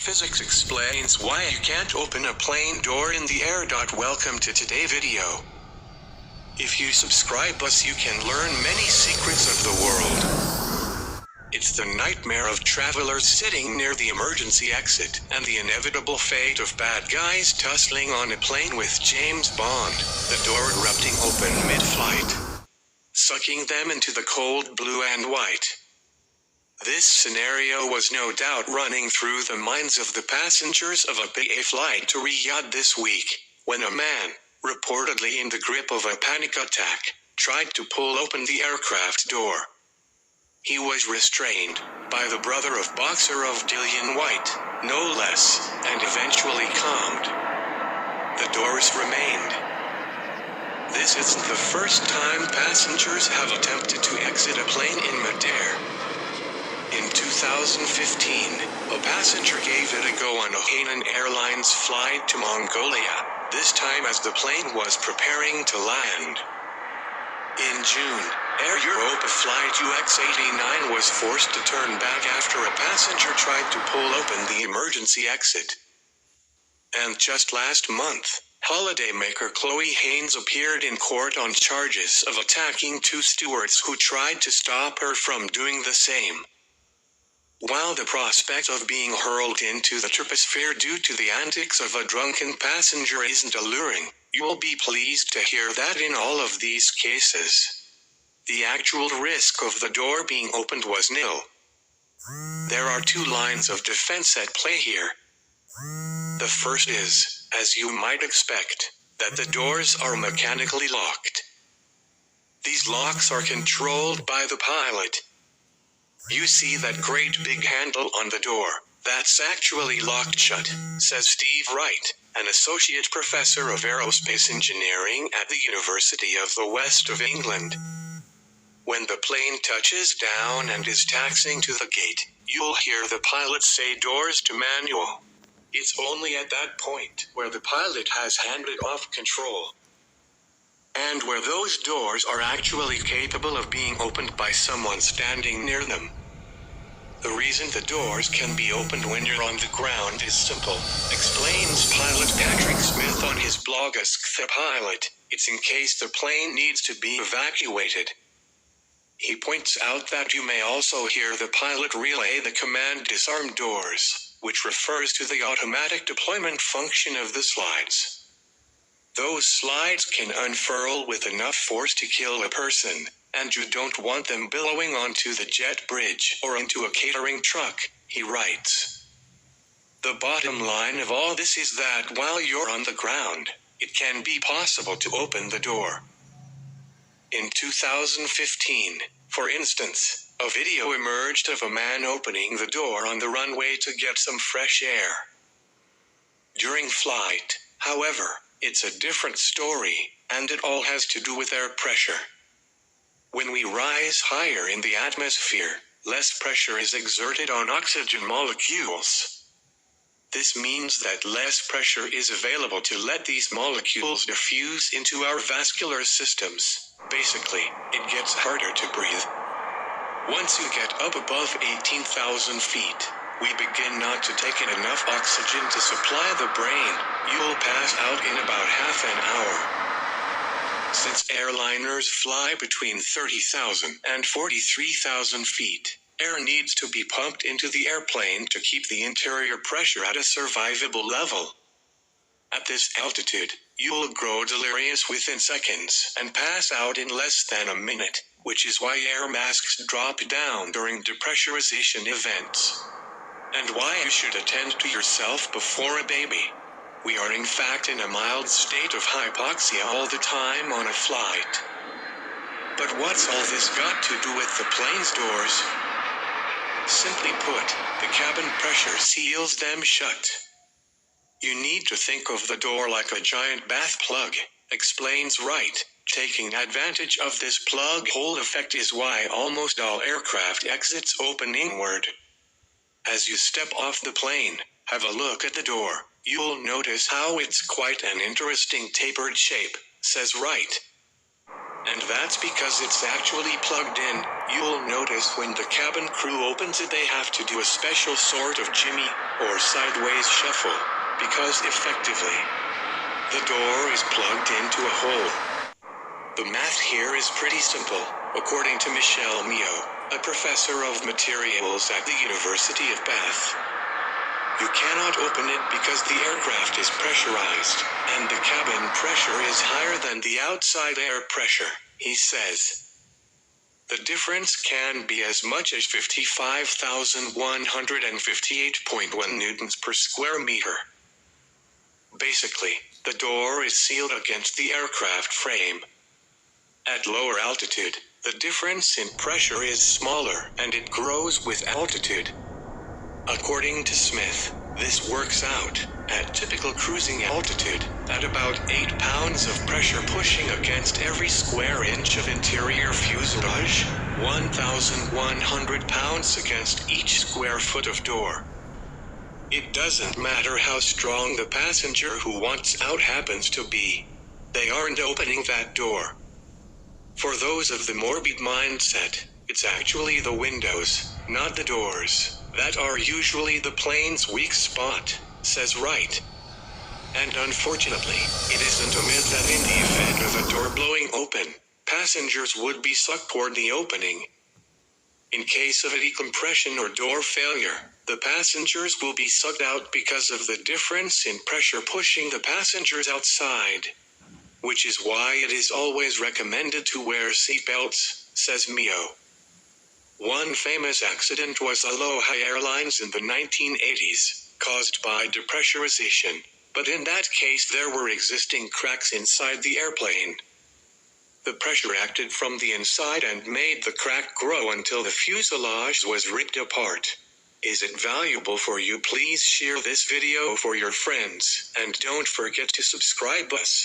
Physics explains why you can't open a plane door in the air. Welcome to today's video. If you subscribe us, you can learn many secrets of the world. It's the nightmare of travelers sitting near the emergency exit, and the inevitable fate of bad guys tussling on a plane with James Bond, the door erupting open mid-flight, sucking them into the cold blue and white. This scenario was no doubt running through the minds of the passengers of a BA flight to Riyadh this week, when a man, reportedly in the grip of a panic attack, tried to pull open the aircraft door. He was restrained by the brother of boxer of Dillian White, no less, and eventually calmed. The doors remained. This isn't the first time passengers have attempted to exit a plane in midair. In 2015, a passenger gave it a go on a Hainan Airlines flight to Mongolia, this time as the plane was preparing to land. In June, Europa flight UX-89 was forced to turn back after a passenger tried to pull open the emergency exit. And just last month, holidaymaker Chloe Haines appeared in court on charges of attacking two stewards who tried to stop her from doing the same. While the prospect of being hurled into the troposphere due to the antics of a drunken passenger isn't alluring, you will be pleased to hear that in all of these cases, the actual risk of the door being opened was nil. There are two lines of defense at play here. The first is, as you might expect, that the doors are mechanically locked. These locks are controlled by the pilot. You see that great big handle on the door? That's actually locked shut, says Steve Wright, an associate professor of aerospace engineering at the University of the West of England. When the plane touches down and is taxiing to the gate, you'll hear the pilot say doors to manual. It's only at that point where the pilot has handed off control, and where those doors are actually capable of being opened by someone standing near them. The reason the doors can be opened when you're on the ground is simple, explains pilot Patrick Smith on his blog Ask the Pilot. It's in case the plane needs to be evacuated. He points out that you may also hear the pilot relay the command disarm doors, which refers to the automatic deployment function of the slides. Those slides can unfurl with enough force to kill a person, and you don't want them billowing onto the jet bridge or into a catering truck, he writes. The bottom line of all this is that while you're on the ground, it can be possible to open the door. In 2015, for instance, a video emerged of a man opening the door on the runway to get some fresh air. During flight, however, it's a different story, and it all has to do with air pressure. When we rise higher in the atmosphere, less pressure is exerted on oxygen molecules. This means that less pressure is available to let these molecules diffuse into our vascular systems. Basically, it gets harder to breathe. Once you get up above 18,000 feet, we begin not to take in enough oxygen to supply the brain. You'll pass out in about half an hour. Since airliners fly between 30,000 and 43,000 feet, air needs to be pumped into the airplane to keep the interior pressure at a survivable level. At this altitude, you'll grow delirious within seconds and pass out in less than a minute, which is why air masks drop down during depressurization events, and why you should attend to yourself before a baby. We are in fact in a mild state of hypoxia all the time on a flight. But what's all this got to do with the plane's doors? Simply put, the cabin pressure seals them shut. You need to think of the door like a giant bath plug, explains Wright. Taking advantage of this plug hole effect is why almost all aircraft exits open inward. As you step off the plane, have a look at the door. You'll notice how it's quite an interesting tapered shape, says Wright. And that's because it's actually plugged in. You'll notice when the cabin crew opens it they have to do a special sort of jimmy, or sideways shuffle, because effectively, the door is plugged into a hole. The math here is pretty simple, according to Michelle Mio, a professor of materials at the University of Bath. You cannot open it because the aircraft is pressurized, and the cabin pressure is higher than the outside air pressure, he says. The difference can be as much as 55,158.1 newtons per square meter. Basically, the door is sealed against the aircraft frame. At lower altitude, the difference in pressure is smaller and it grows with altitude. According to Smith, this works out, at typical cruising altitude, at about 8 pounds of pressure pushing against every square inch of interior fuselage, 1,100 pounds against each square foot of door. It doesn't matter how strong the passenger who wants out happens to be. They aren't opening that door. For those of the morbid mindset, it's actually the windows, not the doors, that are usually the plane's weak spot, says Wright. And unfortunately, it isn't a myth that in the event of a door blowing open, passengers would be sucked toward the opening. In case of a decompression or door failure, the passengers will be sucked out because of the difference in pressure pushing the passengers outside. Which is why it is always recommended to wear seatbelts, says Mio. One famous accident was Aloha Airlines in the 1980s, caused by depressurization, but in that case there were existing cracks inside the airplane. The pressure acted from the inside and made the crack grow until the fuselage was ripped apart. Is it valuable for you? Please share this video for your friends, and don't forget to subscribe us.